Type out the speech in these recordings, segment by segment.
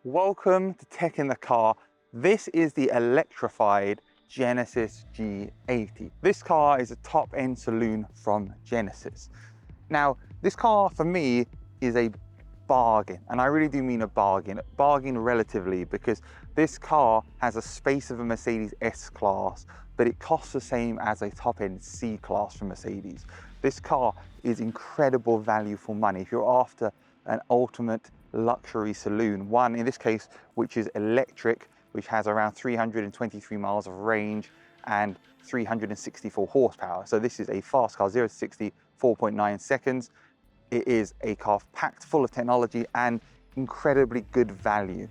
Welcome to Tech in the Car. This is the electrified Genesis G80. This car is a top-end saloon from Genesis. Now, this car for me is a bargain, and I really do mean a bargain relatively, because this car has a space of a Mercedes S-Class, but it costs the same as a top-end C-Class from Mercedes. This car is incredible value for money. If you're after an ultimate luxury saloon, one in this case which is electric, which has around 323 miles of range and 364 horsepower. So this is a fast car, 0 to 60, 4.9 seconds. It is a car packed full of technology and incredibly good value.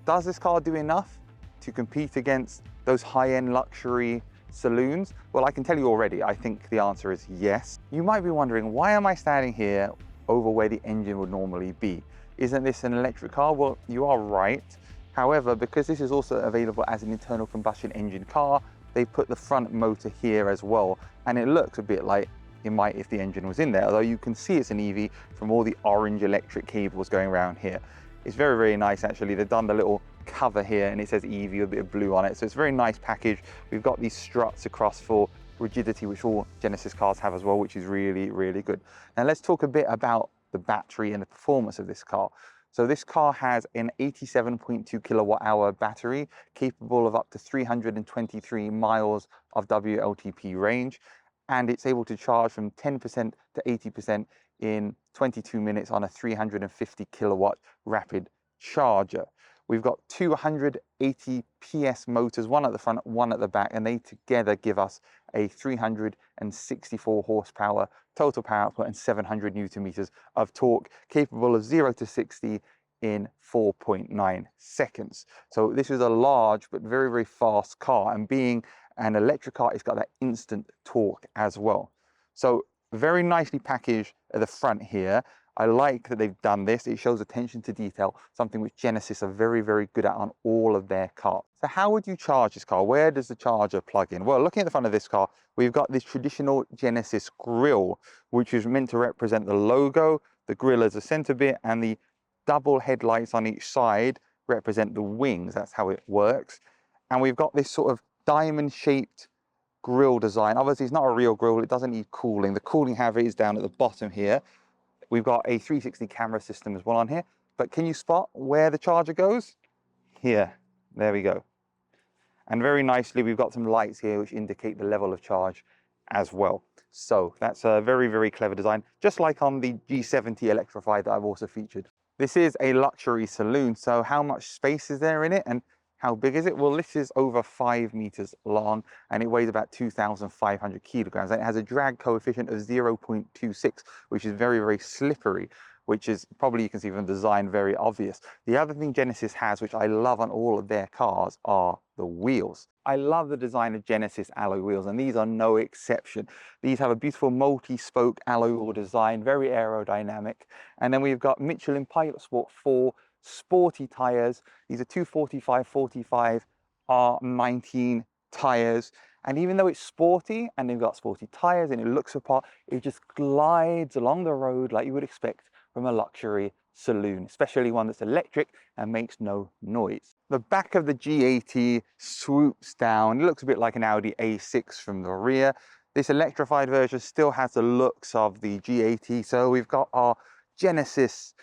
Does this car do enough to compete against those high-end luxury saloons? Well, I can tell you already, I think the answer is yes. You might be wondering, why am I standing here over where the engine would normally be? Isn't this an electric car? Well, you are right. However, because this is also available as an internal combustion engine car, they put the front motor here as well. And it looks a bit like it might if the engine was in there, although you can see it's an EV from all the orange electric cables going around here. It's very, very nice actually. They've done the little cover here and it says EV with a bit of blue on it. So it's a very nice package. We've got these struts across for rigidity, which all Genesis cars have as well, which is really, really good. Now let's talk a bit about the battery and the performance of this car. So this car has an 87.2 kilowatt hour battery capable of up to 323 miles of WLTP range, and it's able to charge from 10% to 80% in 22 minutes on a 350 kilowatt rapid charger. We've got 280 PS motors, one at the front, one at the back, and they together give us a 364 horsepower total power output and 700 Newton meters of torque, capable of 0 to 60 in 4.9 seconds. So this is a large but very, very fast car, and being an electric car, it's got that instant torque as well. So very nicely packaged at the front here. I like that they've done this. It shows attention to detail, something which Genesis are very, very good at on all of their cars. So how would you charge this car? Where does the charger plug in? Well, looking at the front of this car, we've got this traditional Genesis grille, which is meant to represent the logo, the grille as a center bit, and the double headlights on each side represent the wings. That's how it works. And we've got this sort of diamond-shaped grille design. Obviously, it's not a real grille. It doesn't need cooling. The cooling, however, is down at the bottom here. We've got a 360 camera system as well on here, but can you spot where the charger goes? Here, there we go. And very nicely, we've got some lights here which indicate the level of charge as well. So that's a very, very clever design, just like on the G70 Electrified that I've also featured. This is a luxury saloon, so how much space is there in it and how big is it? Well, this is over 5 meters long and it weighs about 2,500 kilograms. And it has a drag coefficient of 0.26, which is very, very slippery, which is probably, you can see from the design, very obvious. The other thing Genesis has, which I love on all of their cars, are the wheels. I love the design of Genesis alloy wheels, and these are no exception. These have a beautiful multi-spoke alloy wheel design, very aerodynamic. And then we've got Michelin Pilot Sport 4 sporty tires. These are 245/45 R19 tires, and even though it's sporty and they've got sporty tires and it looks apart, it just glides along the road like you would expect from a luxury saloon, especially one that's electric and makes no noise. The back of the G80 swoops down. It looks a bit like an Audi A6 from the rear. This electrified version still has the looks of the G80. So we've got our Genesis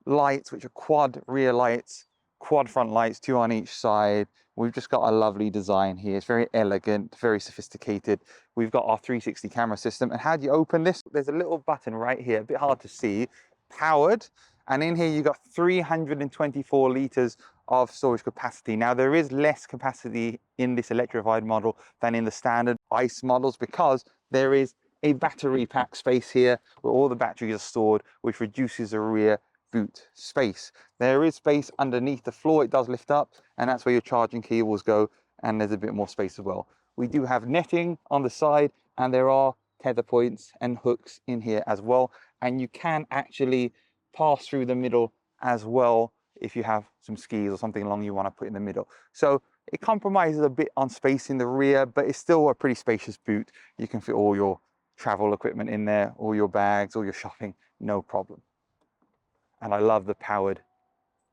lights, which are quad rear lights, quad front lights, 2 on each side. We've just got a lovely design here. It's very elegant, very sophisticated. We've got our 360 camera system. And how do you open this? There's a little button right here, a bit hard to see, powered. And in here, you've got 324 liters of storage capacity. Now, there is less capacity in this electrified model than in the standard ICE models, because there is a battery pack space here where all the batteries are stored, which reduces the rear boot space. There is space underneath the floor. It does lift up, and that's where your charging cables go, and there's a bit more space as well. We do have netting on the side, and there are tether points and hooks in here as well, and you can actually pass through the middle as well if you have some skis or something long you want to put in the middle. So it compromises a bit on space in the rear, but it's still a pretty spacious boot. You can fit all your travel equipment in there, all your bags, all your shopping, no problem. And I love the powered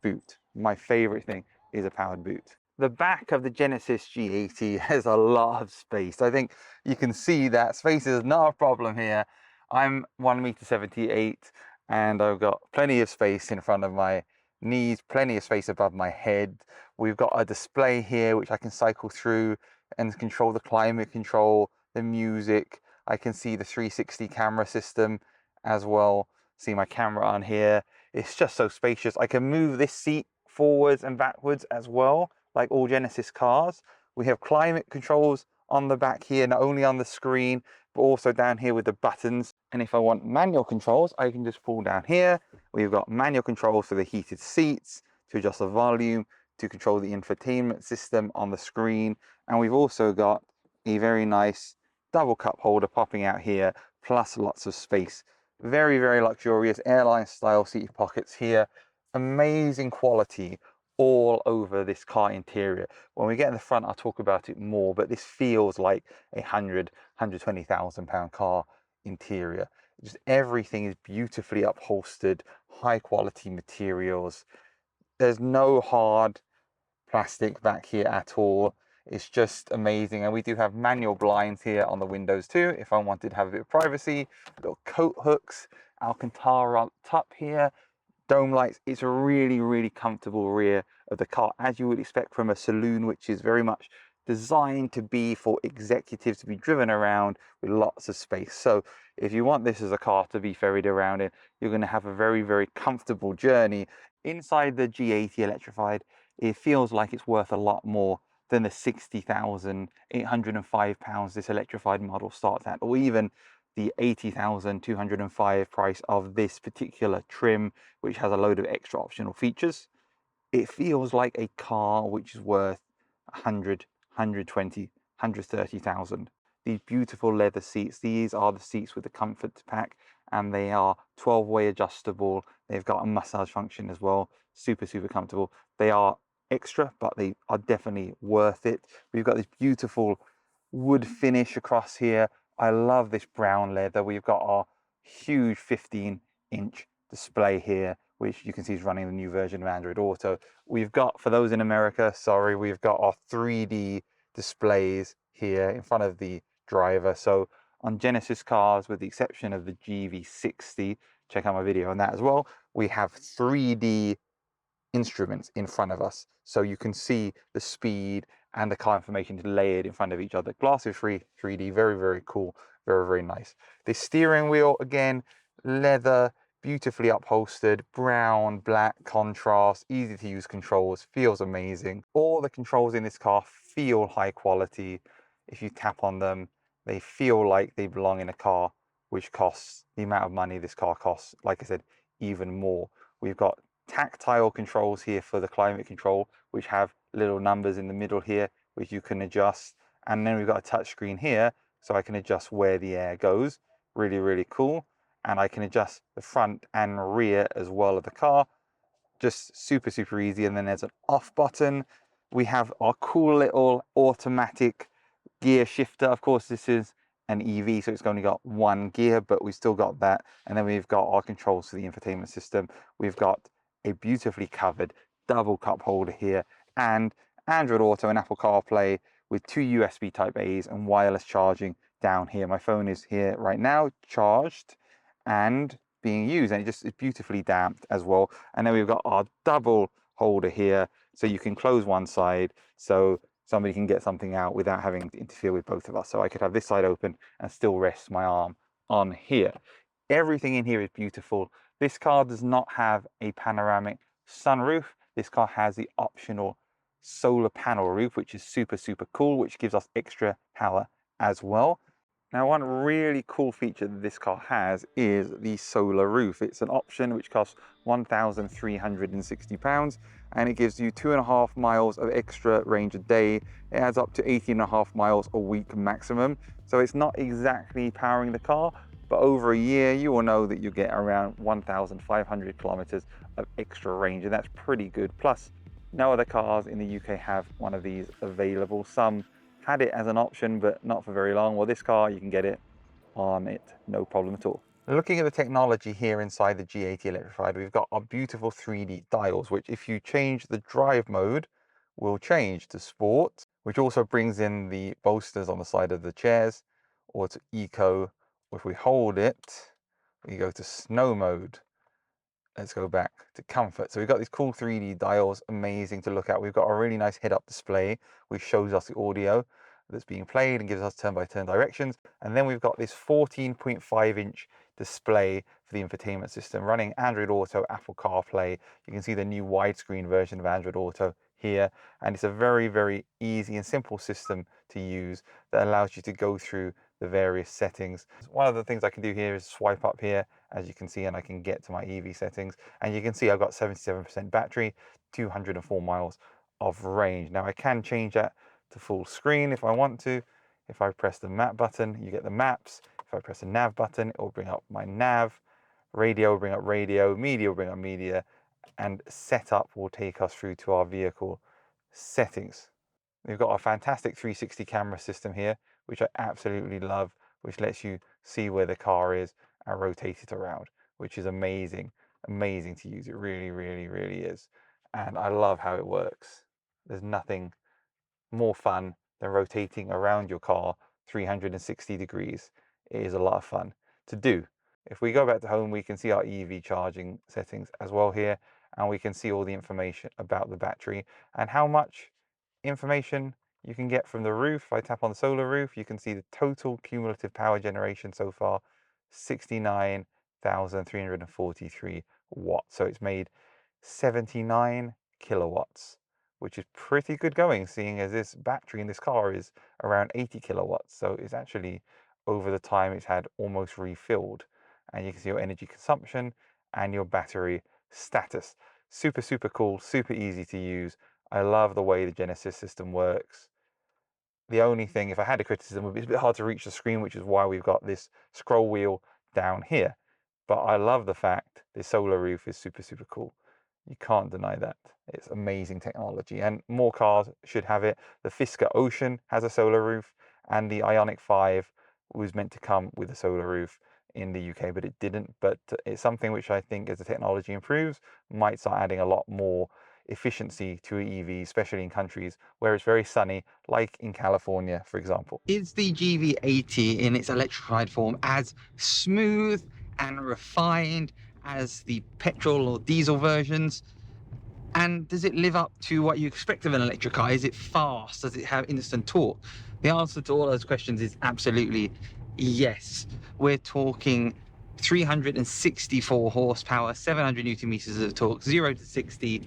boot. my favorite thing is a powered boot. The back of the Genesis G80 has a lot of space. I think you can see that space is not a problem here. I'm 1.78 m and I've got plenty of space in front of my knees, plenty of space above my head. We've got a display here which I can cycle through and control the climate control, the music. I can see the 360 camera system as well. See my camera on here. It's just so spacious. I can move this seat forwards and backwards as well, like all Genesis cars. We have climate controls on the back here, not only on the screen, but also down here with the buttons. And if I want manual controls, I can just pull down here. We've got manual controls for the heated seats, to adjust the volume, to control the infotainment system on the screen. And we've also got a very nice double cup holder popping out here, plus lots of space. Very, very luxurious airline style seat pockets here. Amazing quality all over this car interior. When we get in the front, I'll talk about it more, but this feels like a 120,000 pound car interior. Just everything is beautifully upholstered, high quality materials. There's no hard plastic back here at all. It's just amazing. And we do have manual blinds here on the windows too, if I wanted to have a bit of privacy. Little coat hooks, Alcantara up top here, dome lights. It's a really, really comfortable rear of the car, as you would expect from a saloon, which is very much designed to be for executives to be driven around with lots of space. So if you want this as a car to be ferried around in, you're going to have a very, very comfortable journey. Inside the G80 Electrified, it feels like it's worth a lot more than the £60,805 this electrified model starts at, or even the £80,205 price of this particular trim, which has a load of extra optional features. It feels like a car which is worth 100, 120, 130,000. These beautiful leather seats, these are the seats with the comfort pack, and they are 12-way adjustable. They've got a massage function as well. Super, super comfortable. They are extra, but they are definitely worth it. We've got this beautiful wood finish across here. I love this brown leather. We've got our huge 15-inch display here, which you can see is running the new version of Android Auto. We've got, for those in America, sorry, we've got our 3D displays here in front of the driver. So on Genesis cars, with the exception of the GV60, check out my video on that as well, we have 3D instruments in front of us, so you can see the speed and the car information layered in front of each other. Glass is 3D, very, very cool, very, very nice. The steering wheel, again, leather, beautifully upholstered, brown, black contrast, easy to use controls, feels amazing. All the controls in this car feel high quality. If you tap on them, they feel like they belong in a car which costs the amount of money this car costs, like I said, even more. We've got tactile controls here for the climate control, which have little numbers in the middle here, which you can adjust. And then we've got a touch screen here, so I can adjust where the air goes. Really, really cool. And I can adjust the front and rear as well of the car. Just super, super easy. And then there's an off button. We have our cool little automatic gear shifter. Of course, this is an EV, so it's only got one gear, but we've still got that. And then we've got our controls for the infotainment system. We've got a beautifully covered double cup holder here, and Android Auto and Apple CarPlay with 2 USB Type A's and wireless charging down here. My phone is here right now, charged and being used, and it just is beautifully damped as well. And then we've got our double holder here, so you can close one side so somebody can get something out without having to interfere with both of us. So I could have this side open and still rest my arm on here. Everything in here is beautiful. This car does not have a panoramic sunroof. This car has the optional solar panel roof, which is super, super cool, which gives us extra power as well. Now, one really cool feature that this car has is the solar roof. It's an option which costs £1,360, and it gives you 2.5 miles of extra range a day. It adds up to 18.5 miles a week maximum. So it's not exactly powering the car, but over a year, you will know that you get around 1,500 kilometers of extra range, and that's pretty good. Plus, no other cars in the UK have one of these available. Some had it as an option, but not for very long. Well, this car, you can get it on it, no problem at all. Looking at the technology here inside the G80 Electrified, we've got our beautiful 3D dials, which if you change the drive mode, will change to sport, which also brings in the bolsters on the side of the chairs, or to eco. If we hold it, we go to snow mode. Let's go back to comfort. So we've got these cool 3D dials, amazing to look at. We've got a really nice head-up display, which shows us the audio that's being played and gives us turn-by-turn directions. And then we've got this 14.5-inch display for the infotainment system, running Android Auto, Apple CarPlay. You can see the new widescreen version of Android Auto here. And it's a very, very easy and simple system to use that allows you to go through the various settings. One of the things I can do here is swipe up here, as you can see, and I can get to my EV settings. And you can see I've got 77% battery, 204 miles of range. Now I can change that to full screen if I want to. If I press the map button, you get the maps. If I press the nav button, it will bring up my nav. Radio will bring up radio, media will bring up media, and setup will take us through to our vehicle settings. We've got a fantastic 360 camera system here, which I absolutely love, which lets you see where the car is and rotate it around, which is amazing, amazing to use. It really, really, really is. And I love how it works. There's nothing more fun than rotating around your car 360 degrees. It is a lot of fun to do. If we go back to home, we can see our EV charging settings as well here, and we can see all the information about the battery and how much information you can get from the roof. If I tap on the solar roof, you can see the total cumulative power generation so far, 69,343 watts. So it's made 79 kilowatts, which is pretty good going, seeing as this battery in this car is around 80 kilowatts. So it's actually, over the time, it's had almost refilled. And you can see your energy consumption and your battery status. Super, super cool, super easy to use. I love the way the Genesis system works. The only thing, if I had a criticism, would be it's a bit hard to reach the screen, which is why we've got this scroll wheel down here. But I love the fact this solar roof is super, super cool. You can't deny that. It's amazing technology, and more cars should have it. The Fisker Ocean has a solar roof, and the Ioniq 5 was meant to come with a solar roof in the UK, but it didn't. But it's something which I think, as the technology improves, might start adding a lot more efficiency to EV, especially in countries where it's very sunny, like in California, for example. Is the GV80 in its electrified form as smooth and refined as the petrol or diesel versions? And does it live up to what you expect of an electric car? Is it fast? Does it have instant torque? The answer to all those questions is absolutely yes. We're talking 364 horsepower, 700 newton meters of torque, 0 to 60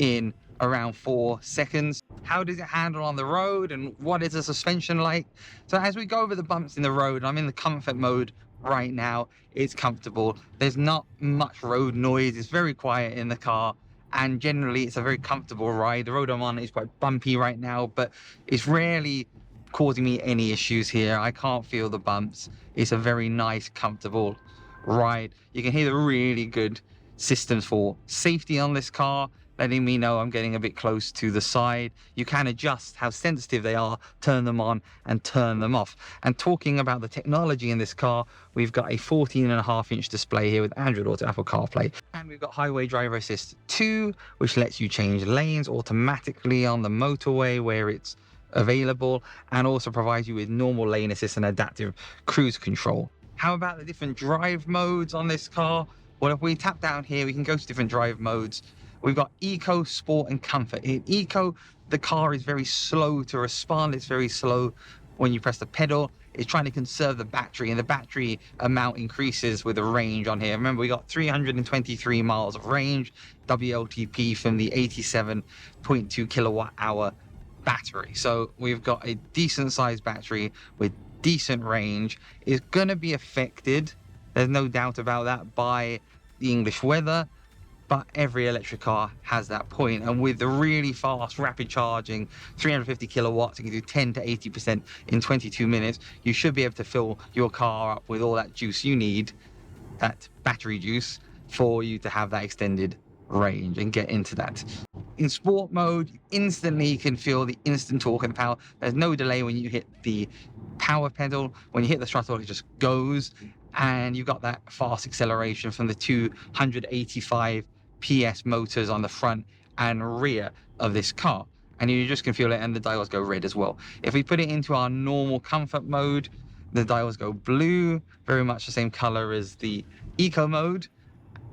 in around 4 seconds. How does it handle on the road, and what is the suspension like? So as we go over the bumps in the road, I'm in the comfort mode right now. It's comfortable. There's not much road noise. It's very quiet in the car, and generally it's a very comfortable ride. The road I'm on is quite bumpy right now, but it's rarely causing me any issues here. I can't feel the bumps. It's a very nice, comfortable ride. You can hear the really good systems for safety on this car, letting me know I'm getting a bit close to the side. You can adjust how sensitive they are, turn them on and turn them off. And talking about the technology in this car, we've got a 14.5-inch display here with Android Auto, Apple CarPlay, and we've got Highway Driver Assist 2, which lets you change lanes automatically on the motorway where it's available, and also provides you with normal lane assist and adaptive cruise control. How about the different drive modes on this car? Well, if we tap down here, we can go to different drive modes. We've got Eco, Sport and Comfort. In Eco, the car is very slow to respond. It's very slow when you press the pedal. It's trying to conserve the battery, and the battery amount increases with the range on here. Remember, we got 323 miles of range, WLTP from the 87.2 kilowatt hour battery. So we've got a decent sized battery with decent range. Is going to be affected, there's no doubt about that, by the English weather, but every electric car has that point. And with the really fast rapid charging, 350 kilowatts, you can do 10 to 80% in 22 minutes. You should be able to fill your car up with all that juice you need, that battery juice, for you to have that extended range and get into that. In sport mode, instantly you can feel the instant torque and power. There's no delay when you hit the power pedal. When you hit the throttle, it just goes. and you've got that fast acceleration from the 285 PS motors on the front and rear of this car, and you just can feel it, and the dials go red as well. If we put it into our normal comfort mode, the dials go blue, very much the same color as the eco mode,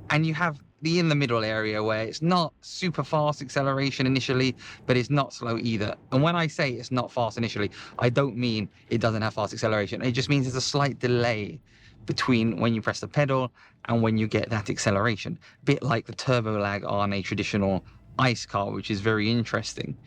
and you have the in the middle area where it's not super fast acceleration initially, but it's not slow either. And when I say it's not fast initially, I don't mean it doesn't have fast acceleration. It just means there's a slight delay between when you press the pedal and when you get that acceleration, a bit like the turbo lag on a traditional ICE car, which is very interesting.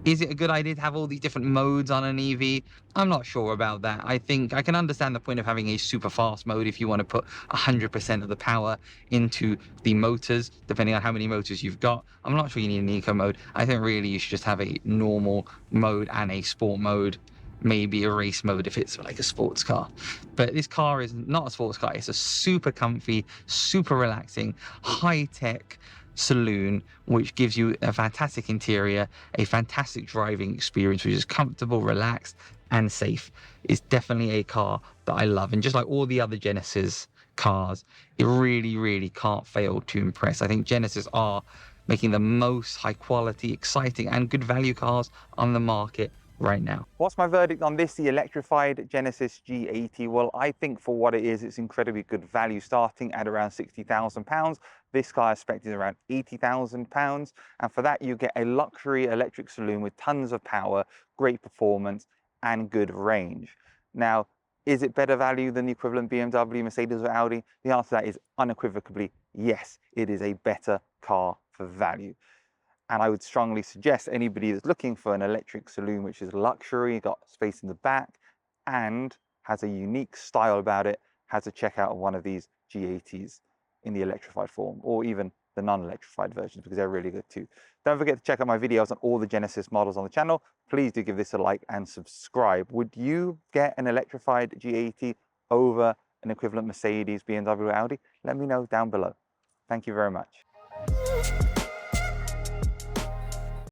Is it a good idea to have all these different modes on an EV? I'm not sure about that. I think I can understand the point of having a super fast mode if you want to put 100% of the power into the motors, depending on how many motors you've got. I'm not sure you need an eco mode. I think really you should just have a normal mode and a sport mode, maybe a race mode if it's like a sports car. But this car is not a sports car. It's a super comfy, super relaxing, high-tech saloon, which gives you a fantastic interior, a fantastic driving experience, which is comfortable, relaxed, and safe. It's definitely a car that I love. And just like all the other Genesis cars, it really, really can't fail to impress. I think Genesis are making the most high quality, exciting, and good value cars on the market right now. What's my verdict on this, the electrified Genesis G80? Well, I think for what it is, it's incredibly good value, starting at around £60,000. This car is spec'd around £80,000. And for that, you get a luxury electric saloon with tons of power, great performance, and good range. Now, is it better value than the equivalent BMW, Mercedes, or Audi? The answer to that is unequivocally yes, it is a better car for value. And I would strongly suggest anybody that's looking for an electric saloon, which is luxury, got space in the back, and has a unique style about it, has to check out one of these G80s in the electrified form, or even the non-electrified versions, because they're really good too. Don't forget to check out my videos on all the Genesis models on the channel. Please do give this a like and subscribe. Would you get an electrified G80 over an equivalent Mercedes, BMW, or Audi? Let me know down below. Thank you very much.